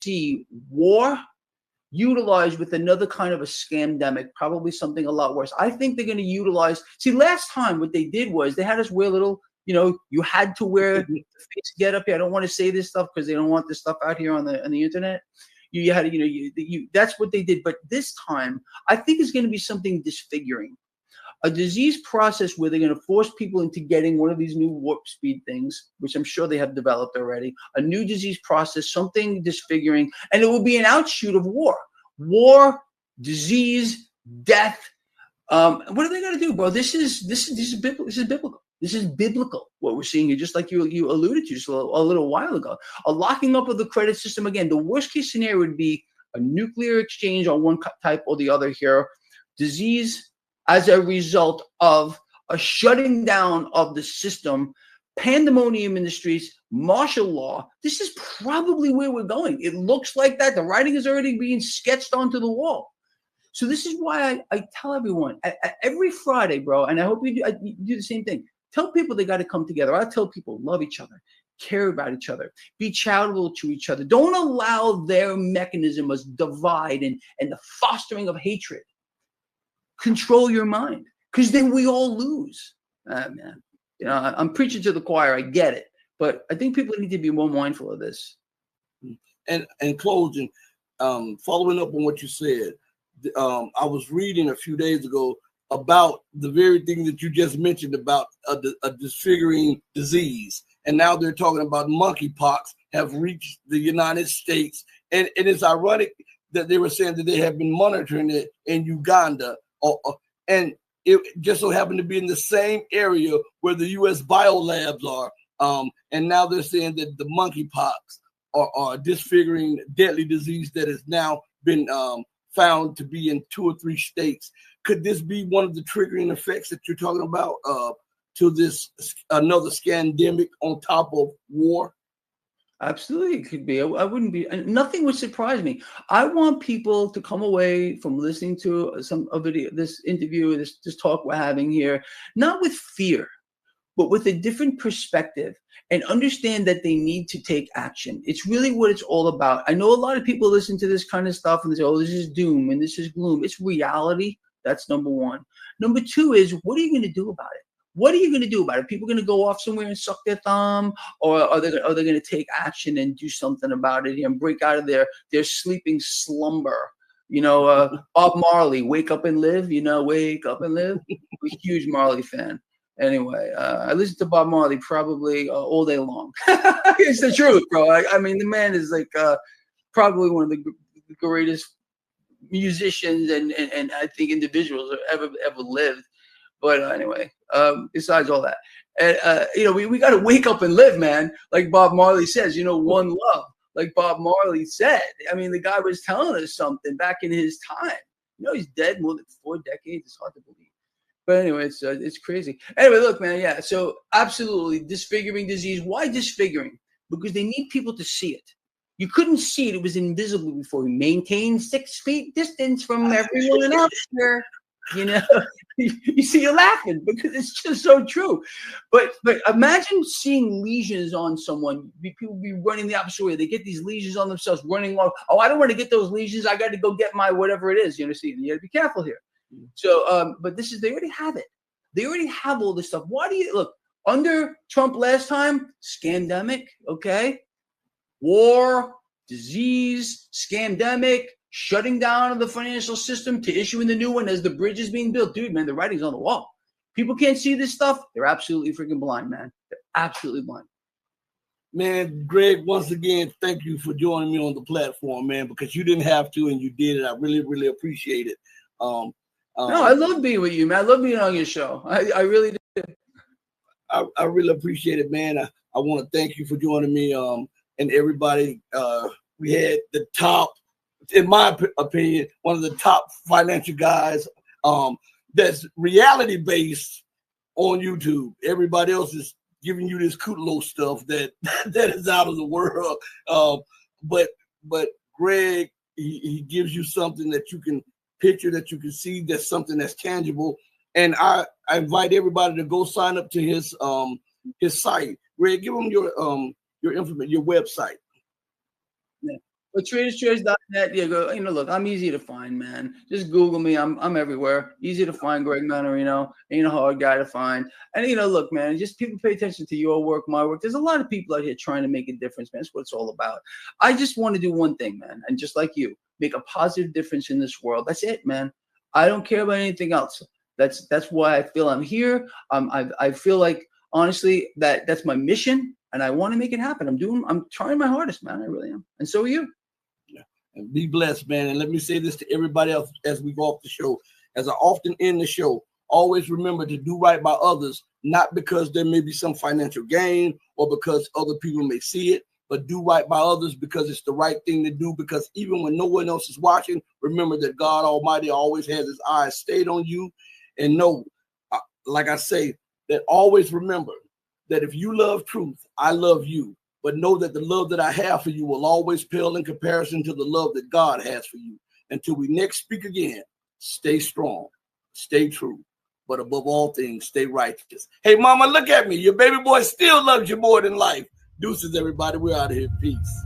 see war utilized with another kind of a scamdemic, probably something a lot worse. I think they're going to utilize. See, last time what they did was they had us wear little. You had to wear the face get up here. I don't want to say this stuff because they don't want this stuff out here on the internet. You had to, that's what they did. But this time, I think it's going to be something disfiguring. A disease process where they're going to force people into getting one of these new warp speed things, which I'm sure they have developed already, a new disease process, something disfiguring, and it will be an outshoot of war, disease, death. What are they going to do, bro? This is biblical. This is biblical, what we're seeing here, just like you alluded to just a little while ago. A locking up of the credit system. Again, the worst case scenario would be a nuclear exchange on one type or the other here. Disease as a result of a shutting down of the system, pandemonium in the streets, martial law. This is probably where we're going. It looks like that. The writing is already being sketched onto the wall. So this is why I tell everyone every Friday, bro, and I hope you do the same thing. Tell people they got to come together. I tell people, love each other, care about each other, be charitable to each other. Don't allow their mechanism as divide and the fostering of hatred. Control your mind, because then we all lose. Man, I'm preaching to the choir. I get it, but I think people need to be more mindful of this. And in closing, following up on what you said, I was reading a few days ago about the very thing that you just mentioned about a disfiguring disease, and now they're talking about monkeypox have reached the United States, and it's ironic that they were saying that they have been monitoring it in Uganda. And it just so happened to be in the same area where the U.S. biolabs are. And now they're saying that the monkeypox are a disfiguring, deadly disease that has now been found to be in 2 or 3 states. Could this be one of the triggering effects that you're talking about to this another scandemic on top of war? Absolutely, it could be. I wouldn't be. Nothing would surprise me. I want people to come away from listening to this interview, this talk we're having here, not with fear, but with a different perspective, and understand that they need to take action. It's really what it's all about. I know a lot of people listen to this kind of stuff and they say, "Oh, this is doom and this is gloom." It's reality. That's number one. Number two is, what are you going to do about it? What are you going to do about it? People going to go off somewhere and suck their thumb, or are they going to take action and do something about it and break out of their sleeping slumber? Bob Marley, "Wake Up and Live." Wake up and live. I'm a huge Marley fan. Anyway, I listen to Bob Marley probably all day long. It's the truth, bro. I mean, the man is like probably one of the greatest musicians and I think individuals ever lived. But anyway, besides all that, and we got to wake up and live, man. Like Bob Marley says, one love. Like Bob Marley said. I mean, the guy was telling us something back in his time. He's dead more than 4 decades. It's hard to believe. But anyway, it's crazy. Anyway, look, man. Yeah. So absolutely disfiguring disease. Why disfiguring? Because they need people to see it. You couldn't see it. It was invisible before. We maintained 6 feet distance from everyone else here. You see, you're laughing because it's just so true. But imagine seeing lesions on someone. People be running the opposite way. They get these lesions on themselves, running off. Oh, I don't want to get those lesions. I got to go get my whatever it is. You got to be careful here. So, but they already have it. They already have all this stuff. Why do you look under Trump last time? Scandemic, okay? War, disease, scandemic. Shutting down of the financial system to issuing the new one as the bridge is being built. Dude, man, the writing's on the wall. People can't see this stuff. They're absolutely freaking blind, man. They're absolutely blind. Man, Greg, once again, thank you for joining me on the platform, man, because you didn't have to and you did it. I really, really appreciate it. No, I love being with you, man. I love being on your show. I really do. I really appreciate it, man. I want to thank you for joining me and everybody. We had the top, in my opinion, one of the top financial guys that's reality based on YouTube. Everybody else is giving you this Kudlow stuff that is out of the world. But Greg, he gives you something that you can picture, that you can see, that's something that's tangible. And I invite everybody to go sign up to his site. Greg, give them your information, your website. Yeah. But traderschoice.net, yeah, go, look, I'm easy to find, man. Just Google me. I'm everywhere. Easy to find, Greg Mannarino. Ain't a hard guy to find. And, look, man, just people pay attention to your work, my work. There's a lot of people out here trying to make a difference, man. That's what it's all about. I just want to do one thing, man. And just like you, make a positive difference in this world. That's it, man. I don't care about anything else. That's why I feel I'm here. I feel like, honestly, that's my mission. And I want to make it happen. I'm trying my hardest, man. I really am. And so are you. And be blessed, man. And let me say this to everybody else as we go off the show. As I often end the show, always remember to do right by others, not because there may be some financial gain or because other people may see it, but do right by others because it's the right thing to do. Because even when no one else is watching, remember that God Almighty always has his eyes stayed on you. And know, like I say, that always remember that if you love truth, I love you. But know that the love that I have for you will always pale in comparison to the love that God has for you. Until we next speak again, stay strong, stay true, but above all things, stay righteous. Hey, mama, look at me. Your baby boy still loves you more than life. Deuces, everybody. We're out of here. Peace.